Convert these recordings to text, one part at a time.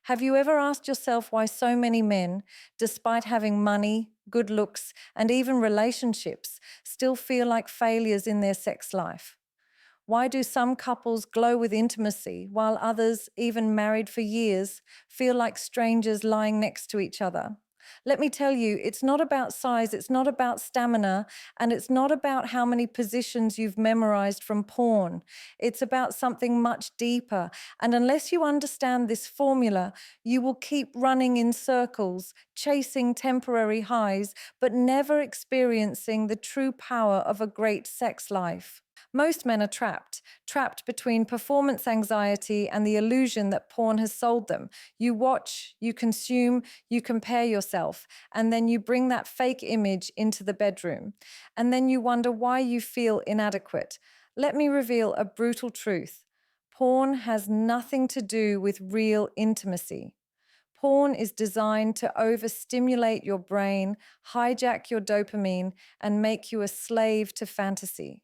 Have you ever asked yourself why so many men, despite having money, good looks, and even relationships, still feel like failures in their sex life? Why do some couples glow with intimacy while others, even married for years, feel like strangers lying next to each other? Let me tell you, it's not about size, it's not about stamina, and it's not about how many positions you've memorized from porn. It's about something much deeper. And unless you understand this formula, you will keep running in circles, chasing temporary highs, but never experiencing the true power of a great sex life. Most men are trapped between performance anxiety and the illusion that porn has sold them. You watch, you consume, you compare yourself, and then you bring that fake image into the bedroom. And then you wonder why you feel inadequate. Let me reveal a brutal truth. Porn has nothing to do with real intimacy. Porn is designed to overstimulate your brain, hijack your dopamine, and make you a slave to fantasy.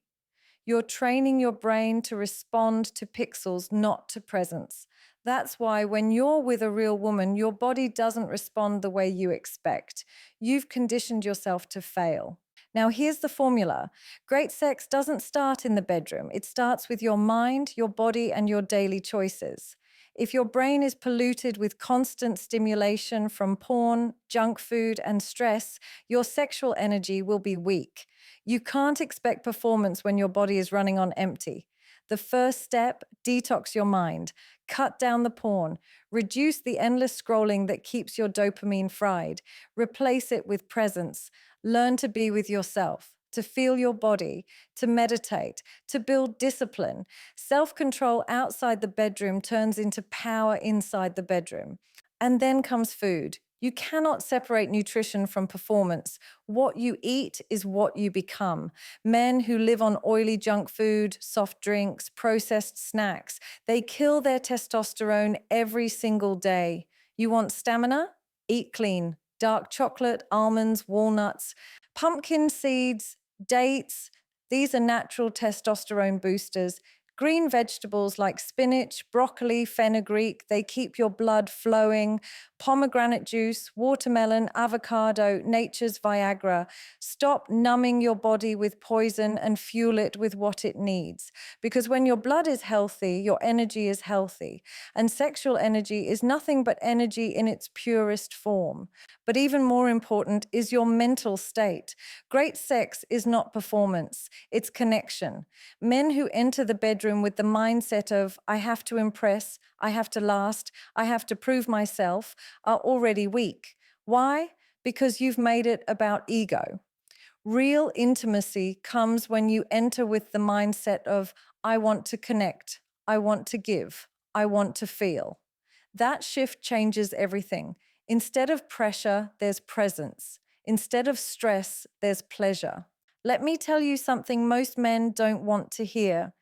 You're training your brain to respond to pixels, not to presence. That's why when you're with a real woman, your body doesn't respond the way you expect. You've conditioned yourself to fail. Now, here's the formula. Great sex doesn't start in the bedroom. It starts with your mind, your body, and your daily choices. If your brain is polluted with constant stimulation from porn, junk food, and stress, your sexual energy will be weak. You can't expect performance when your body is running on empty. The first step, detox your mind. Cut down the porn. Reduce the endless scrolling that keeps your dopamine fried. Replace it with presence. Learn to be with yourself, to feel your body, to meditate, to build discipline. Self-control outside the bedroom turns into power inside the bedroom. And then comes food. You cannot separate nutrition from performance. What you eat is what you become. Men who live on oily junk food, soft drinks, processed snacks, they kill their testosterone every single day. You want stamina? Eat clean. Dark chocolate, almonds, walnuts, pumpkin seeds, dates. These are natural testosterone boosters. Green vegetables like spinach, broccoli, fenugreek, they keep your blood flowing. Pomegranate juice, watermelon, avocado, nature's Viagra. Stop numbing your body with poison and fuel it with what it needs. Because when your blood is healthy, your energy is healthy. And sexual energy is nothing but energy in its purest form. But even more important is your mental state. Great sex is not performance, it's connection. Men who enter the bedroom with the mindset of, I have to impress, I have to last, I have to prove myself, are already weak. Why? Because you've made it about ego. Real intimacy comes when you enter with the mindset of, I want to connect, I want to give, I want to feel. That shift changes everything. Instead of pressure, there's presence. Instead of stress, there's pleasure. Let me tell you something most men don't want to hear.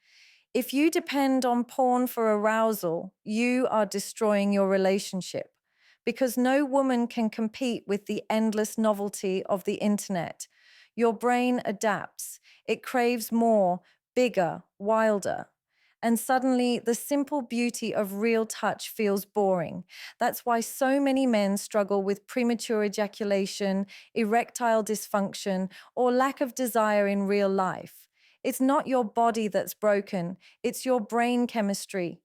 If you depend on porn for arousal, you are destroying your relationship because no woman can compete with the endless novelty of the internet. Your brain adapts. It craves more, bigger, wilder. And suddenly, the simple beauty of real touch feels boring. That's why so many men struggle with premature ejaculation, erectile dysfunction, or lack of desire in real life. It's not your body that's broken, it's your brain chemistry.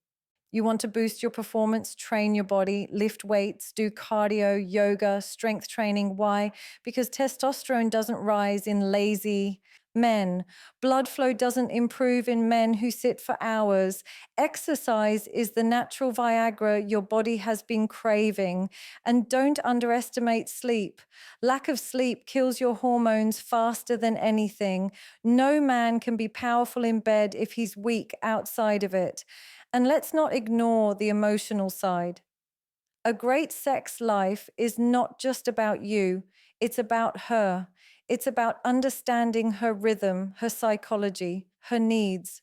You want to boost your performance, train your body, lift weights, do cardio, yoga, strength training. Why? Because testosterone doesn't rise in lazy men. Blood flow doesn't improve in men who sit for hours. Exercise is the natural Viagra your body has been craving. And don't underestimate sleep. Lack of sleep kills your hormones faster than anything. No man can be powerful in bed if he's weak outside of it. And let's not ignore the emotional side. A great sex life is not just about you, it's about her. It's about understanding her rhythm, her psychology, her needs.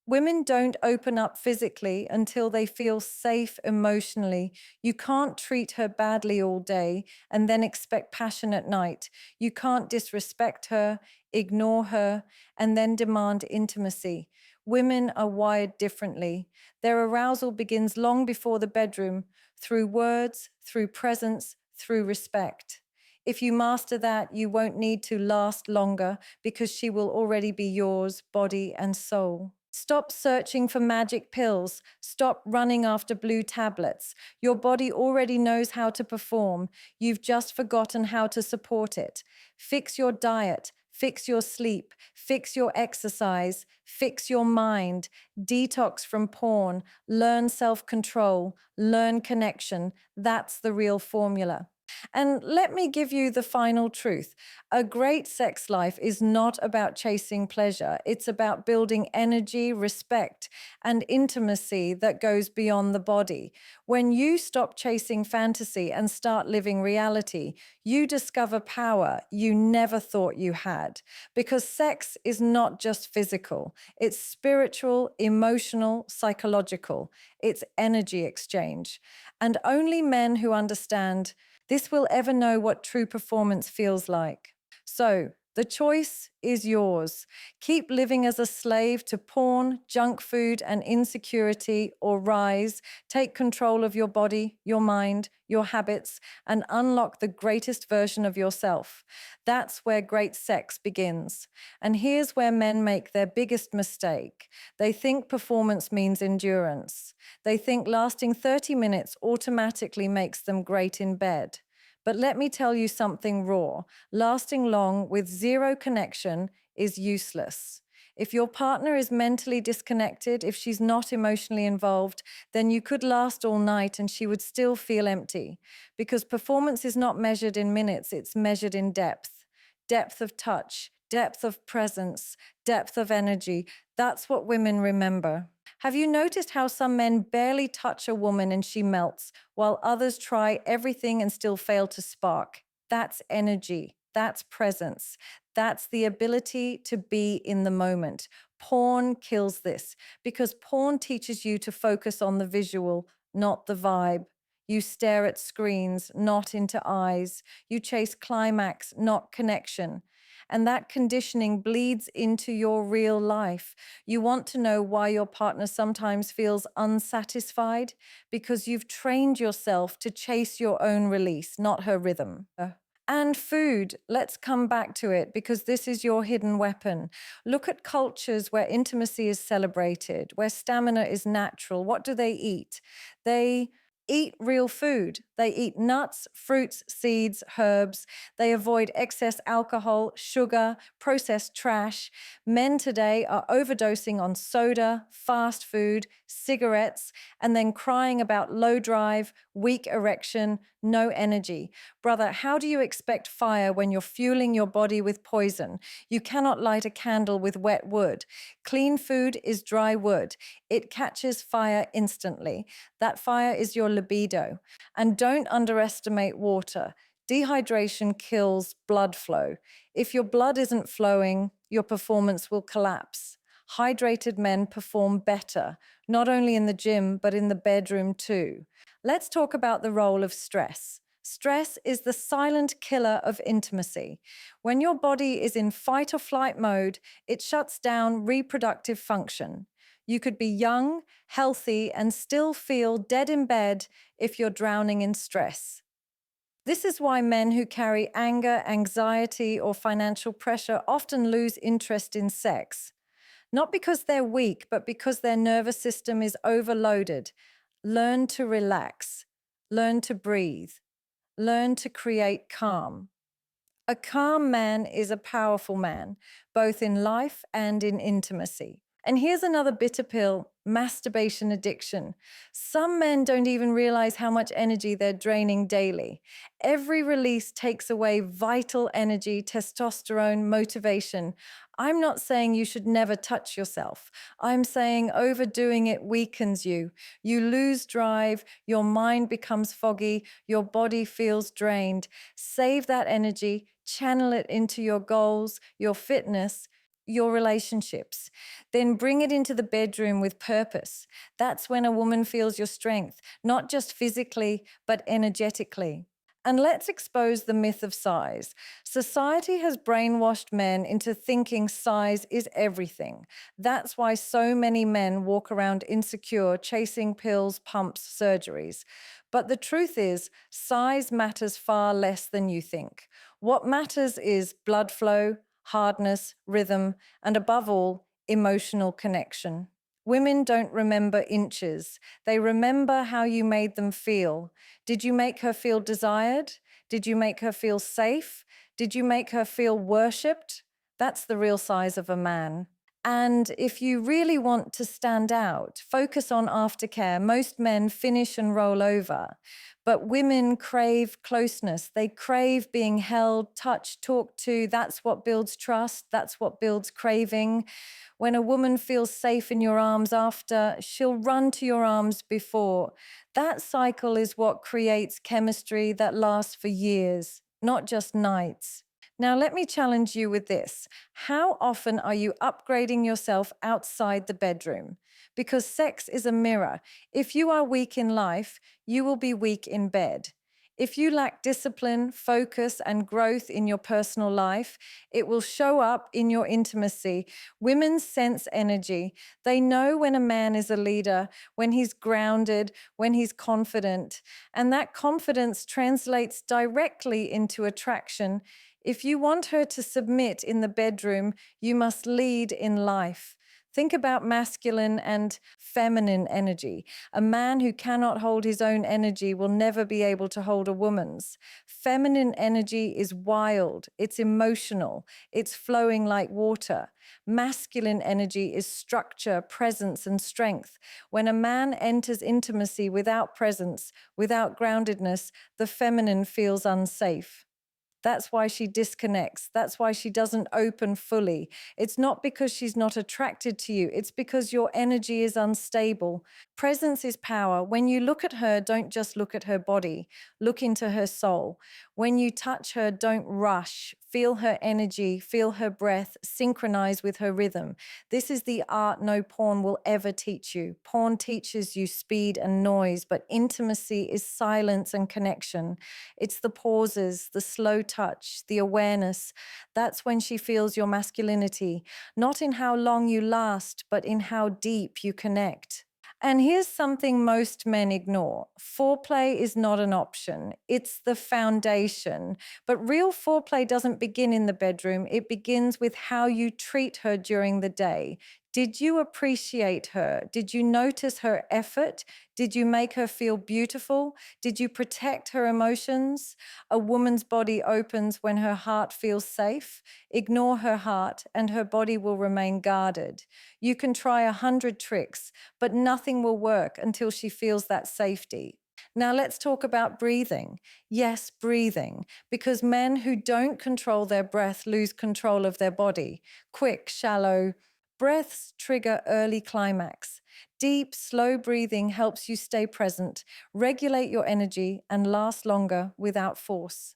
Women don't open up physically until they feel safe emotionally. You can't treat her badly all day and then expect passion at night. You can't disrespect her, ignore her, and then demand intimacy. Women are wired differently. Their arousal begins long before the bedroom. through words, through presence, through respect. If you master that, you won't need to last longer because she will already be yours, body and soul. Stop searching for magic pills. Stop running after blue tablets. Your body already knows how to perform. You've just forgotten how to support it. Fix your diet. Fix your sleep. Fix your exercise. Fix your mind. Detox from porn. Learn self-control. Learn connection. That's the real formula. And let me give you the final truth. A great sex life is not about chasing pleasure. It's about building energy, respect, and intimacy that goes beyond the body. When you stop chasing fantasy and start living reality, you discover power you never thought you had. Because sex is not just physical, it's spiritual, emotional, psychological. It's energy exchange. And only men who understand this will ever know what true performance feels like. So, the choice is yours. Keep living as a slave to porn, junk food, and insecurity, or rise, take control of your body, your mind, your habits, and unlock the greatest version of yourself. That's where great sex begins. And here's where men make their biggest mistake. They think performance means endurance. They think lasting 30 minutes automatically makes them great in bed. But let me tell you something raw. Lasting long with zero connection is useless. If your partner is mentally disconnected, if she's not emotionally involved, then you could last all night and she would still feel empty. Because performance is not measured in minutes, it's measured in depth. Depth of touch, depth of presence, depth of energy. That's what women remember. Have you noticed how some men barely touch a woman and she melts, while others try everything and still fail to spark? That's energy. That's presence. That's the ability to be in the moment. Porn kills this because porn teaches you to focus on the visual, not the vibe. You stare at screens, not into eyes. You chase climax, not connection. And that conditioning bleeds into your real life. You want to know why your partner sometimes feels unsatisfied? Because you've trained yourself to chase your own release, not her rhythm. And food, let's come back to it because this is your hidden weapon. Look at cultures where intimacy is celebrated, where stamina is natural. What do they eat? They eat real food. They eat nuts, fruits, seeds, herbs. They avoid excess alcohol, sugar, processed trash. Men today are overdosing on soda, fast food, cigarettes, and then crying about low drive, weak erection, no energy. Brother, how do you expect fire when you're fueling your body with poison? You cannot light a candle with wet wood. Clean food is dry wood. It catches fire instantly. That fire is your libido. And don't underestimate water. Dehydration kills blood flow. If your blood isn't flowing, your performance will collapse. Hydrated men perform better, not only in the gym, but in the bedroom too. Let's talk about the role of stress. Stress is the silent killer of intimacy. When your body is in fight or flight mode, it shuts down reproductive function. You could be young, healthy, and still feel dead in bed if you're drowning in stress. This is why men who carry anger, anxiety, or financial pressure often lose interest in sex. Not because they're weak, but because their nervous system is overloaded. Learn to relax. Learn to breathe. Learn to create calm. A calm man is a powerful man, both in life and in intimacy. And here's another bitter pill: masturbation addiction. Some men don't even realize how much energy they're draining daily. Every release takes away vital energy, testosterone, motivation. I'm not saying you should never touch yourself. I'm saying overdoing it weakens you. You lose drive, your mind becomes foggy, your body feels drained. Save that energy, channel it into your goals, your fitness, your relationships. Then bring it into the bedroom with purpose. That's when a woman feels your strength, not just physically, but energetically. And let's expose the myth of size. Society has brainwashed men into thinking size is everything. That's why so many men walk around insecure, chasing pills, pumps, surgeries. But the truth is, size matters far less than you think. What matters is blood flow, hardness, rhythm, and above all, emotional connection. Women don't remember inches. They remember how you made them feel. Did you make her feel desired? Did you make her feel safe? Did you make her feel worshipped? That's the real size of a man. And if you really want to stand out, focus on aftercare. Most men finish and roll over, but women crave closeness. They crave being held, touched, talked to. That's what builds trust. That's what builds craving. When a woman feels safe in your arms after, she'll run to your arms before. That cycle is what creates chemistry that lasts for years, not just nights. Now, let me challenge you with this. How often are you upgrading yourself outside the bedroom? Because sex is a mirror. If you are weak in life, you will be weak in bed. If you lack discipline, focus, and growth in your personal life, it will show up in your intimacy. Women sense energy. They know when a man is a leader, when he's grounded, when he's confident. And that confidence translates directly into attraction. If you want her to submit in the bedroom, you must lead in life. Think about masculine and feminine energy. A man who cannot hold his own energy will never be able to hold a woman's. Feminine energy is wild, it's emotional, it's flowing like water. Masculine energy is structure, presence, and strength. When a man enters intimacy without presence, without groundedness, the feminine feels unsafe. That's why she disconnects. That's why she doesn't open fully. It's not because she's not attracted to you. It's because your energy is unstable. Presence is power. When you look at her, don't just look at her body. Look into her soul. When you touch her, don't rush. Feel her energy, feel her breath, synchronize with her rhythm. This is the art no porn will ever teach you. Porn teaches you speed and noise, but intimacy is silence and connection. It's the pauses, the slow touch, the awareness. That's when she feels your masculinity, not in how long you last, but in how deep you connect. And here's something most men ignore. Foreplay is not an option. It's the foundation. But real foreplay doesn't begin in the bedroom. It begins with how you treat her during the day. Did you appreciate her? Did you notice her effort? Did you make her feel beautiful? Did you protect her emotions? A woman's body opens when her heart feels safe. Ignore her heart and her body will remain guarded. You can try 100 tricks, but nothing will work until she feels that safety. Now let's talk about breathing. Yes, breathing, because men who don't control their breath lose control of their body. Quick, shallow breaths trigger early climax. Deep, slow breathing helps you stay present, regulate your energy, and last longer without force.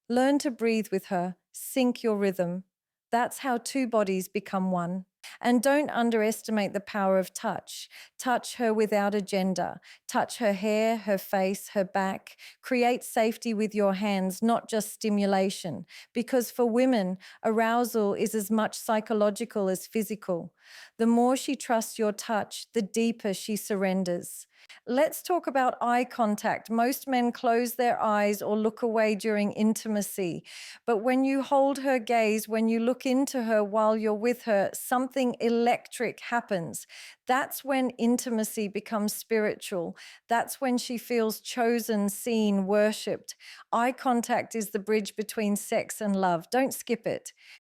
Learn to breathe with her, sync your rhythm. That's how two bodies become one. And don't underestimate the power of touch. Touch her without agenda. Touch her hair, her face, her back. Create safety with your hands, not just stimulation. Because for women, arousal is as much psychological as physical. The more she trusts your touch, the deeper she surrenders. Let's talk about eye contact. Most men close their eyes or look away during intimacy. But when you hold her gaze, when you look into her while you're with her, something electric happens. That's when intimacy becomes spiritual. That's when she feels chosen, seen, worshipped. Eye contact is the bridge between sex and love. Don't skip it.